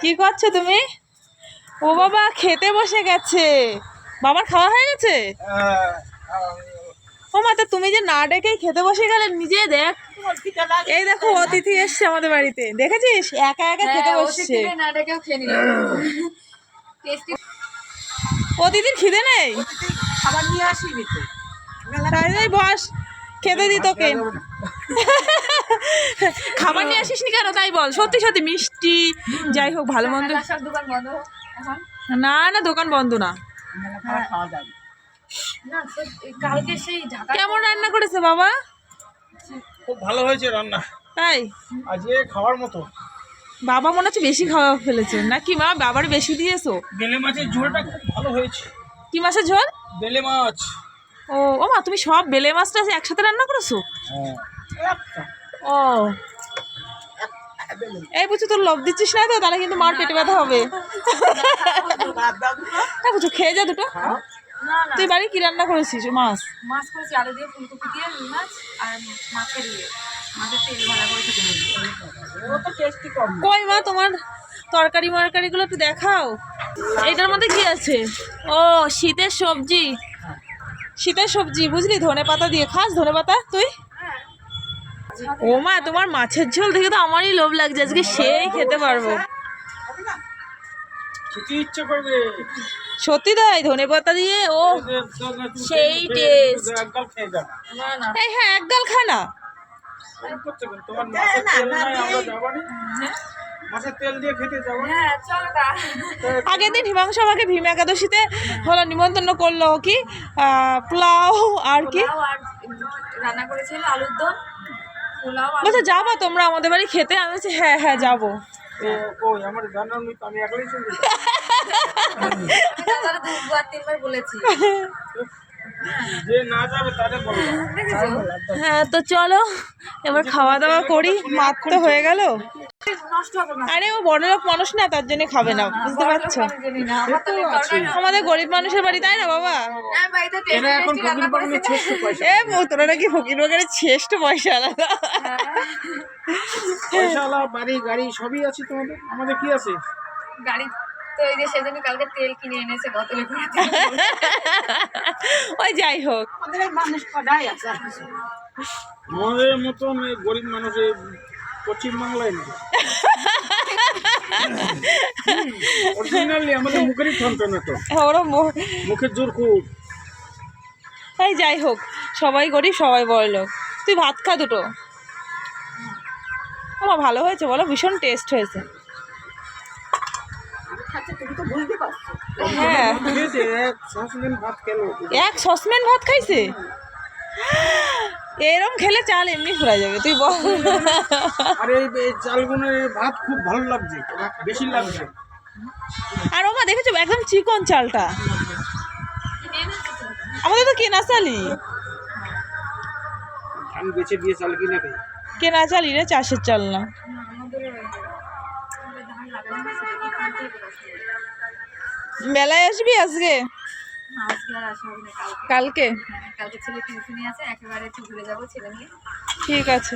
কি করছো তুমি? ও বাবা খেতে বসে গেছে। বাবার খাওয়া হয়ে গেছে? ও মা, তা তুমি যে না ডেকেই খেতে বসে গেলে নিজে দেখ। এই দেখো অতিথি এসছে আমাদের বাড়িতে, দেখেছিস একা একা খেতে বসছে। অতিথির খিদে নেই? খাবার নিয়ে আসিনি তো। তাই বস, খেতে দি তোকে। খাবার নিয়ে আসিসনি কেন তাই বল। সত্যি সত্যি মিষ্টি যাই হোক ভালো মন্দ। না না, দোকান বন্ধ না। কেমন রান্না করেছে বাবা? খুব ভালো হয়েছে রান্না, তাই আজকে খাওয়ার মতো। বাবা মনে হচ্ছে বেশি খাওয়া ফেলেছে নাকি মা? বাবার বেশি দিয়েছো? বেলে মাছের ঝোলটা খুব ভালো হয়েছে। কি মাছের ঝোল? বেলে মাছ। ও ও মা, তুমি সব বেলে মাছটা একসাথে রান্না করেছো? ও এই বুঝছো, তোর লোভ দিচ্ছিস না তো, তাহলে কিন্তু মার পেটে ব্যথা হবে। হ্যাঁ বুঝছো, খেয়ে যা দুটো। তুই বাড়ি কি রান্না করেছিস? মাছ মাছ করেছি, আলু দিয়ে, ফুলকপি দিয়ে, রুই মাছ আর মাছের মাছের তেল ভাজা করেছি। ও তো টেস্টি কম। কই মা তোমার তরকারি মরকারিগুলো একটু দেখাও। এটার মধ্যে কি আছে? ও শীতের সবজি। শীতের সবজি বুঝলি, ধনে পাতা দিয়ে খাস? ধনে পাতা তুই? ও মা, তোমার মাছের ঝোল দেখে তো আমারই লোভ লাগছে, আজকে সেই খেতে পারবো। খেতে ইচ্ছে করবে। সত্যি তাই, ধনে পাতা দিয়ে ও সেই টেস্ট। একদম খেয়ে যাবে। এই হ্যাঁ, এক গাল খা না। তোমার মাছের তেল নাই, আমরা যাবানি। মাছের তেল দিয়ে খেতে যাবো। হ্যাঁ চলো তা। আগের দিন হিমাংশু আমাকে ভীম একাদশীতে হলো নিমন্ত্রণ করলো, কি পোলাও আর কি রান্না করেছিল আলুর দম, পোলাও। বলছে যাবো তোমরা আমাদের বাড়ি খেতে? আমি বলছি হ্যাঁ হ্যাঁ যাবো। কই আমার জানার নেই, আমি একলাই চলে যাই। আমি দুবার তিনবার বলেছি। যে না যাবে তাদের বলবো। হ্যাঁ তো চলো এবার খাওয়া দাওয়া করি, মাত তো হয়ে গেল। নষ্ট হবে না। আরে ও বড়লোক মানুষ না, তার জন্য খাবে না, বুঝতে পারছো? আমাদের গরিব মানুষের বাড়ি, তাই না বাবা? এরা এখন ফকির বাগানের শেষ্ট পয়সা। তোরা নাকি ফকির বাগানের শ্রেষ্ঠ পয়সা আলাদা। পয়সাওয়ালা বাড়ি গাড়ি সবই আছে তোমাদের, আমাদের কি আছে? গাড়ি তো এই যে সেজন্য কালকে তেল কিনে এনেছে বোতলে করে। ওই যাই হোক, আমাদের মানুষ কদাই আছে। আমাদের মতন এই গরিব মানুষের পশ্চিমবাংলায় নেই। অরিজিনালি আমাদের মুখেরই ঠনঠনে তো, ওরা মুখের জোর খুব। এই যাই হোক, সবাই গরিব সবাই বড়লোক। তুই ভাত খা দুটো। আমার ভালো হয়েছে বলো, ভীষণ টেস্ট হয়েছে। হ্যাঁ, এক সসম্যান ভাত খাইছে। এরম খেলে চাল এমনি ফুরাই যাবে, তুই বল। আর এই চালগুলোর ভাত খুব ভালো লাগছে, বেশি লাগছে। আর ওমা দেখেছো একদম চিকন চালটা, আমাদের তো কেনা চালই। ধান বেচে দিয়ে চাল কিনে খাই। কেনা চালই রে, চাষের চাল না। মেলায় আসবি আজকে? কালকে? কালকে ছেলে টিউশনি আছে, একেবারে ঘুরে যাবো ছেলে নিয়ে। ঠিক আছে।